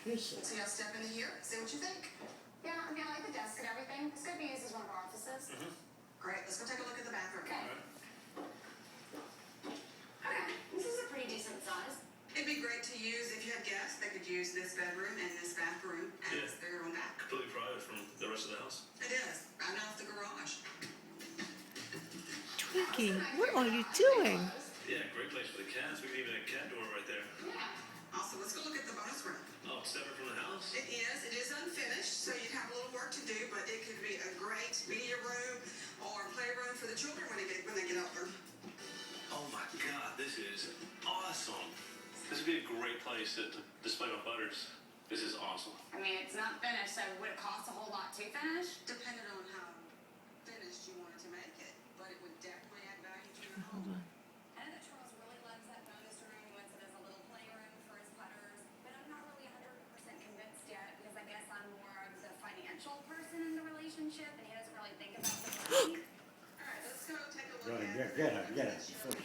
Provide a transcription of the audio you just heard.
So y'all step into here, see what you think. Yeah, I mean, I like the desk and everything. This could be used as one of our offices. Great, let's go take a look at the bathroom. Okay. Okay, this is a pretty decent size. It'd be great to use if you had guests. They could use this bedroom and this bathroom as their own bath. Completely private from the rest of the house. It is, right off the garage. Twinkie, what are you doing? Yeah, great place for the cats. We can even have a cat door right there. Yeah. Also, let's go look at the bonus room. Oh, separate from the house? It is unfinished, so you'd have a little work to do, but it could be a great media room or playroom for the children when they get older. Oh my God, this is awesome. This would be a great place to display my butters. This is awesome. I mean, it's not finished, so would it cost a whole lot to finish? Depending on how finished you wanted to make it, but it would definitely add value to your Hold home. on. I know that Charles really loves that bonus room once it has a little playroom for his putters, but I'm not really 100% convinced yet because I guess I'm more of the financial person in the relationship and he doesn't really think about the money. All right, let's go take a look Johnny, at get it. First.